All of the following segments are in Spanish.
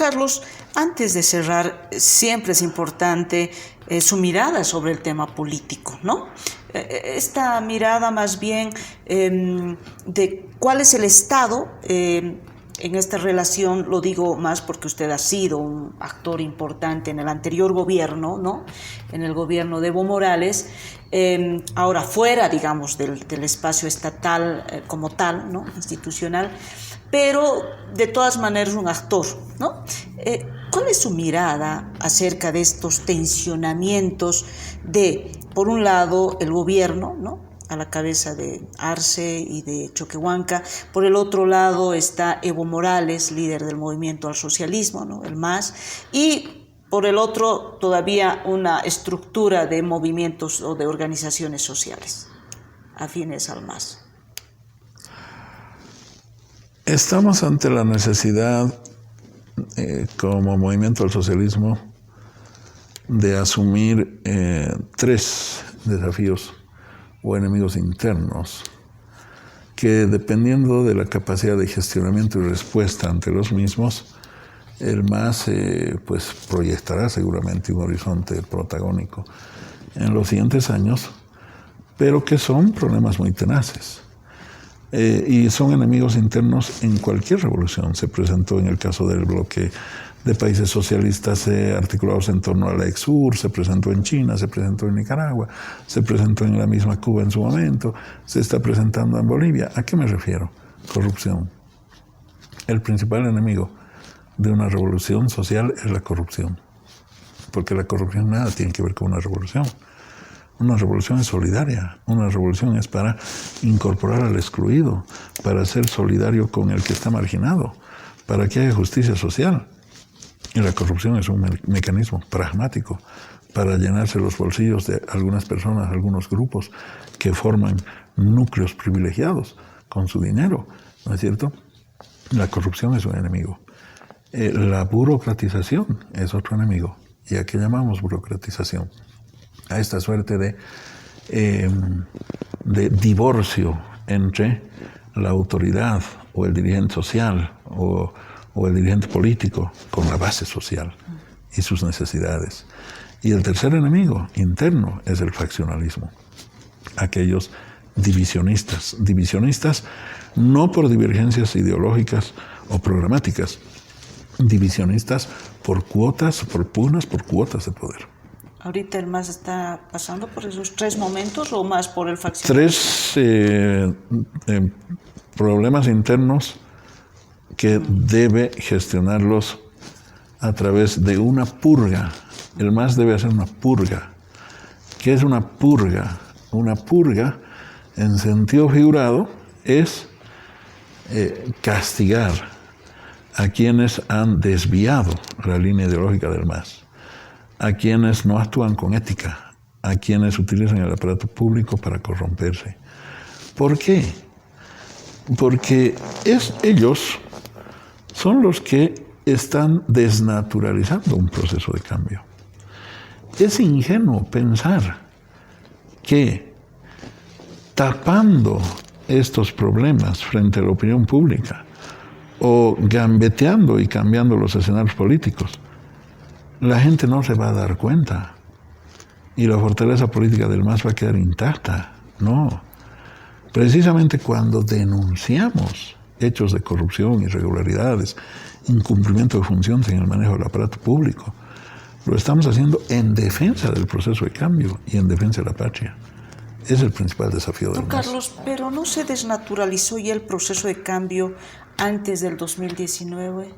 Carlos, antes de cerrar, siempre es importante su mirada sobre el tema político, ¿no? Esta mirada más bien de cuál es el estado en esta relación, lo digo más porque usted ha sido un actor importante en el anterior gobierno, ¿no? En el gobierno de Evo Morales, ahora fuera, digamos, del espacio estatal como tal, ¿no? Institucional, pero de todas maneras un actor, ¿no? ¿Cuál es su mirada acerca de estos tensionamientos de, por un lado, el gobierno, ¿no?, a la cabeza de Arce y de Choquehuanca, por el otro lado está Evo Morales, líder del movimiento al socialismo, ¿no?, el MAS, y por el otro todavía una estructura de movimientos o de organizaciones sociales afines al MAS? Estamos ante la necesidad, como movimiento al socialismo, de asumir tres desafíos o enemigos internos que, dependiendo de la capacidad de gestionamiento y respuesta ante los mismos, el MAS pues proyectará seguramente un horizonte protagónico en los siguientes años, pero que son problemas muy tenaces. Y son enemigos internos en cualquier revolución. Se presentó en el caso del bloque de países socialistas articulados en torno a la EXUR, se presentó en China, se presentó en Nicaragua, se presentó en la misma Cuba en su momento, se está presentando en Bolivia. ¿A qué me refiero? Corrupción. El principal enemigo de una revolución social es la corrupción, porque la corrupción nada tiene que ver con una revolución. Una revolución es solidaria, una revolución es para incorporar al excluido, para ser solidario con el que está marginado, para que haya justicia social. Y la corrupción es un mecanismo pragmático para llenarse los bolsillos de algunas personas, algunos grupos que forman núcleos privilegiados con su dinero, ¿no es cierto? La corrupción es un enemigo. La burocratización es otro enemigo. ¿Y a qué llamamos burocratización? A esta suerte de divorcio entre la autoridad o el dirigente social o el dirigente político con la base social y sus necesidades. Y el tercer enemigo interno es el faccionalismo. Aquellos divisionistas no por divergencias ideológicas o programáticas, divisionistas por cuotas, por pugnas, por cuotas de poder. ¿Ahorita el MAS está pasando por esos tres momentos o más por el faccionalismo? Tres problemas internos que debe gestionarlos a través de una purga. El MAS debe hacer una purga. ¿Qué es una purga? Una purga, en sentido figurado, es castigar a quienes han desviado la línea ideológica del MAS, a quienes no actúan con ética, a quienes utilizan el aparato público para corromperse. ¿Por qué? Porque ellos son los que están desnaturalizando un proceso de cambio. Es ingenuo pensar que tapando estos problemas frente a la opinión pública o gambeteando y cambiando los escenarios políticos, la gente no se va a dar cuenta y la fortaleza política del MAS va a quedar intacta. No. Precisamente cuando denunciamos hechos de corrupción, irregularidades, incumplimiento de funciones en el manejo del aparato público, lo estamos haciendo en defensa del proceso de cambio y en defensa de la patria. Es el principal desafío del MAS. Carlos, pero ¿no se desnaturalizó ya el proceso de cambio antes del 2019?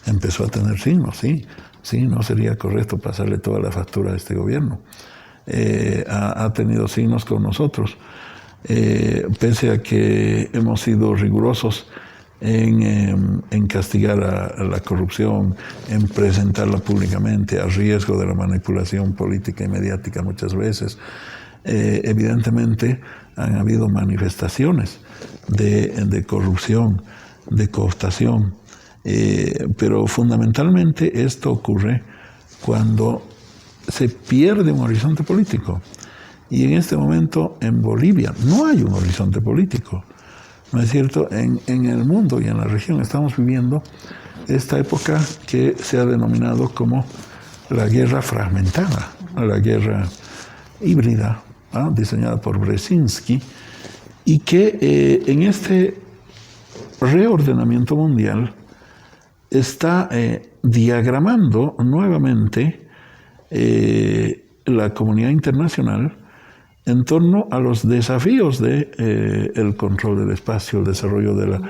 Empezó a tener signos, sí. Sí, no sería correcto pasarle toda la factura a este gobierno. Ha tenido signos con nosotros. Pese a que hemos sido rigurosos en castigar a la corrupción, en presentarla públicamente a riesgo de la manipulación política y mediática muchas veces, evidentemente han habido manifestaciones de corrupción, de cooptación, pero fundamentalmente esto ocurre cuando se pierde un horizonte político. Y en este momento en Bolivia no hay un horizonte político, ¿no es cierto? En el mundo y en la región estamos viviendo esta época que se ha denominado como la guerra fragmentada, la guerra híbrida, diseñada por Brzezinski, y que en este reordenamiento mundial está diagramando nuevamente la comunidad internacional en torno a los desafíos de el control del espacio, el desarrollo de la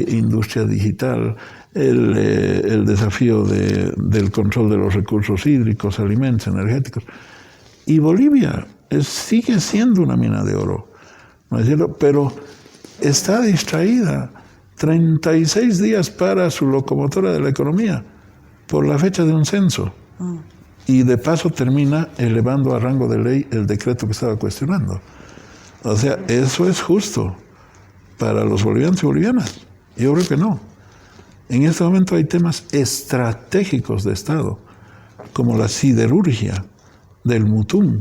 industria digital, el desafío del control de los recursos hídricos, alimentos, energéticos. Y Bolivia sigue siendo una mina de oro, ¿no es cierto? Pero está distraída 36 días para su locomotora de la economía por la fecha de un censo. Y de paso termina elevando a rango de ley el decreto que estaba cuestionando. O sea, ¿eso es justo para los bolivianos y bolivianas? Yo creo que no. En este momento hay temas estratégicos de Estado, como la siderurgia del Mutum,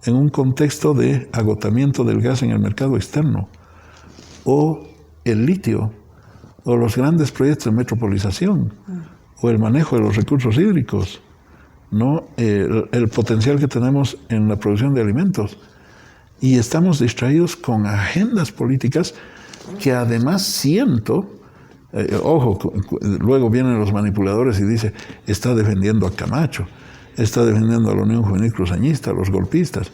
en un contexto de agotamiento del gas en el mercado externo, o el litio, o los grandes proyectos de metropolización, o el manejo de los recursos hídricos, ¿no? El potencial que tenemos en la producción de alimentos. Y estamos distraídos con agendas políticas que además siento, ojo, luego vienen los manipuladores y dicen, está defendiendo a Camacho, está defendiendo a la Unión Juvenil Cruzañista, a los golpistas.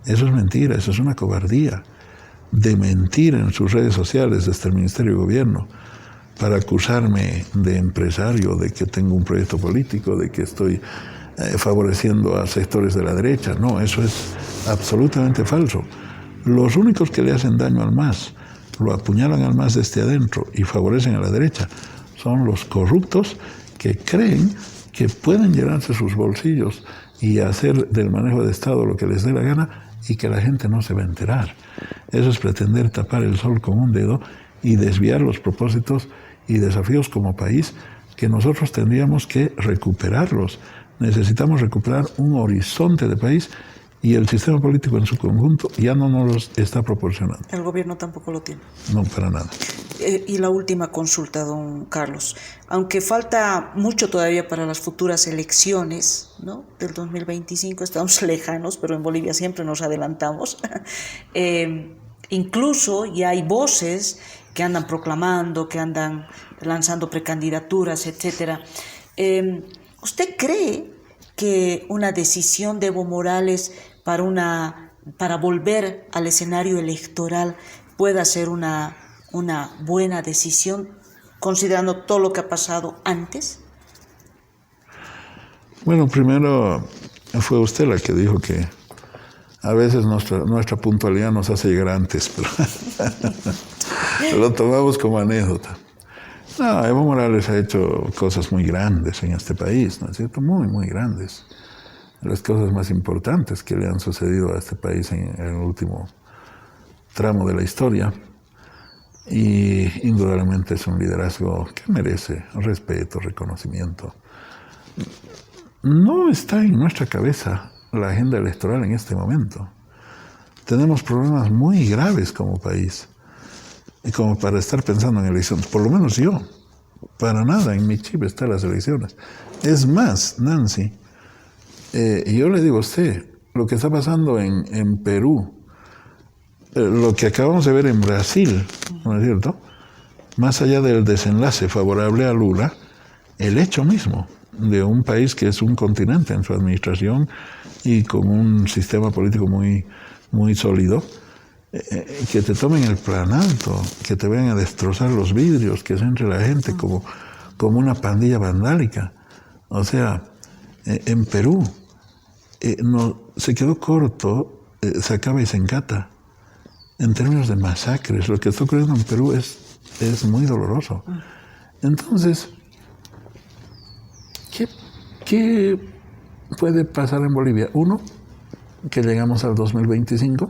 Eso es mentira, eso es una cobardía de mentir en sus redes sociales desde el Ministerio de Gobierno para acusarme de empresario, de que tengo un proyecto político, de que estoy favoreciendo a sectores de la derecha. No, eso es absolutamente falso. Los únicos que le hacen daño al MAS, lo apuñalan al MAS desde adentro y favorecen a la derecha, son los corruptos que creen que pueden llenarse sus bolsillos y hacer del manejo de Estado lo que les dé la gana y que la gente no se va a enterar. Eso es pretender tapar el sol con un dedo y desviar los propósitos y desafíos como país que nosotros tendríamos que recuperarlos. Necesitamos recuperar un horizonte de país y el sistema político en su conjunto ya no nos los está proporcionando. El gobierno tampoco lo tiene. No, para nada. Y la última consulta, don Carlos. Aunque falta mucho todavía para las futuras elecciones, ¿no?, del 2025, estamos lejanos, pero en Bolivia siempre nos adelantamos. Incluso ya hay voces que andan proclamando, que andan lanzando precandidaturas, etcétera. ¿Usted cree que una decisión de Evo Morales para volver al escenario electoral pueda ser una buena decisión, considerando todo lo que ha pasado antes? Bueno, primero fue usted la que dijo que a veces nuestra puntualidad nos hace llegar antes, pero lo tomamos como anécdota. No, Evo Morales ha hecho cosas muy grandes en este país, ¿no es cierto? Muy, muy grandes. Las cosas más importantes que le han sucedido a este país en el último tramo de la historia. Y indudablemente es un liderazgo que merece respeto, reconocimiento. No está en nuestra cabeza la agenda electoral en este momento. Tenemos problemas muy graves como país. Y como para estar pensando en elecciones, por lo menos yo, para nada en mi chip están las elecciones. Es más, Nancy, yo le digo a usted, lo que está pasando en Perú, lo que acabamos de ver en Brasil, ¿no es cierto? Más allá del desenlace favorable a Lula, el hecho mismo de un país que es un continente en su administración y con un sistema político muy, muy sólido, que te tomen el plan alto, que te vayan a destrozar los vidrios, que se entre la gente como una pandilla vandálica. O sea, en Perú se quedó corto, se acaba y se encata. En términos de masacres, lo que está ocurriendo en Perú es muy doloroso. Entonces, ¿qué puede pasar en Bolivia? Uno, que llegamos al 2025.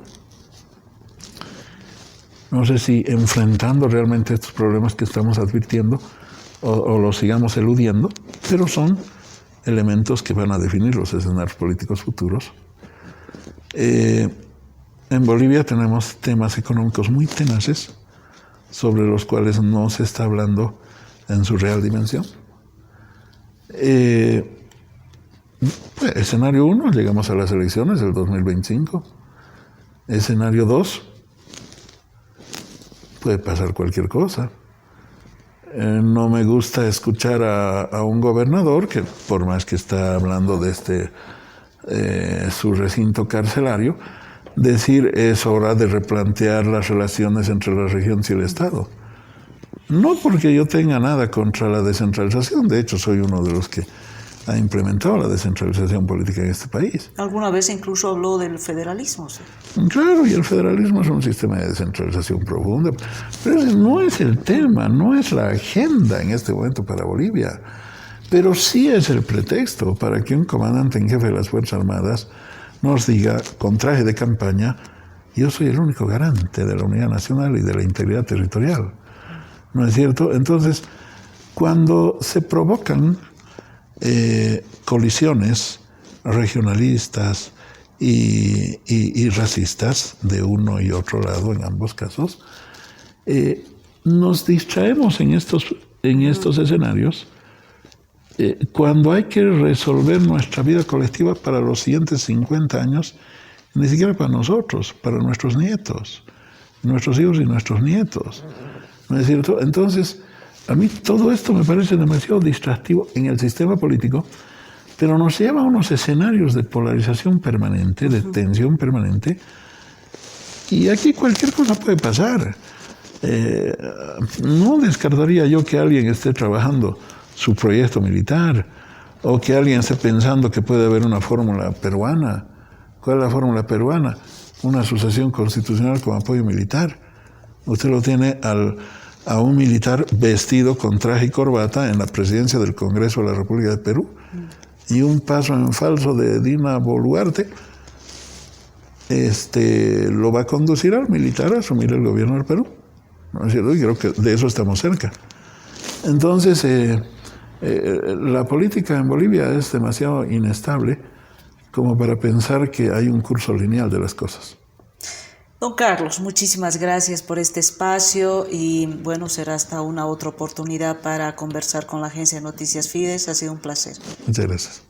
No sé si enfrentando realmente estos problemas que estamos advirtiendo o los sigamos eludiendo, pero son elementos que van a definir los escenarios políticos futuros. En Bolivia tenemos temas económicos muy tenaces sobre los cuales no se está hablando en su real dimensión. Escenario 1, llegamos a las elecciones del 2025. Escenario 2, puede pasar cualquier cosa. No me gusta escuchar a un gobernador que, por más que está hablando de su recinto carcelario, decir es hora de replantear las relaciones entre las regiones y el Estado. No porque yo tenga nada contra la descentralización, de hecho soy uno de los que ha implementado la descentralización política en este país. Alguna vez incluso habló del federalismo. ¿Sí? Claro, y el federalismo es un sistema de descentralización profunda, pero ese no es el tema, no es la agenda en este momento para Bolivia, pero sí es el pretexto para que un comandante en jefe de las Fuerzas Armadas nos diga con traje de campaña: yo soy el único garante de la unidad nacional y de la integridad territorial. ¿No es cierto? Entonces, cuando se provocan colisiones regionalistas y racistas de uno y otro lado en ambos casos, nos distraemos en estos escenarios cuando hay que resolver nuestra vida colectiva para los siguientes 50 años, ni siquiera para nosotros, para nuestros nietos, nuestros hijos y nuestros nietos. ¿No es cierto? Entonces, a mí todo esto me parece demasiado distractivo en el sistema político, pero nos lleva a unos escenarios de polarización permanente, de tensión permanente, y aquí cualquier cosa puede pasar. No descartaría yo que alguien esté trabajando su proyecto militar, o que alguien esté pensando que puede haber una fórmula peruana. ¿Cuál es la fórmula peruana? Una sucesión constitucional con apoyo militar. Usted lo tiene a un militar vestido con traje y corbata en la presidencia del Congreso de la República de Perú, y un paso en falso de Dina Boluarte lo va a conducir al militar a asumir el gobierno del Perú. ¿No es cierto? Y creo que de eso estamos cerca. Entonces, la política en Bolivia es demasiado inestable como para pensar que hay un curso lineal de las cosas. Don Carlos, muchísimas gracias por este espacio y bueno, será hasta una otra oportunidad para conversar con la Agencia de Noticias Fides. Ha sido un placer. Muchas gracias.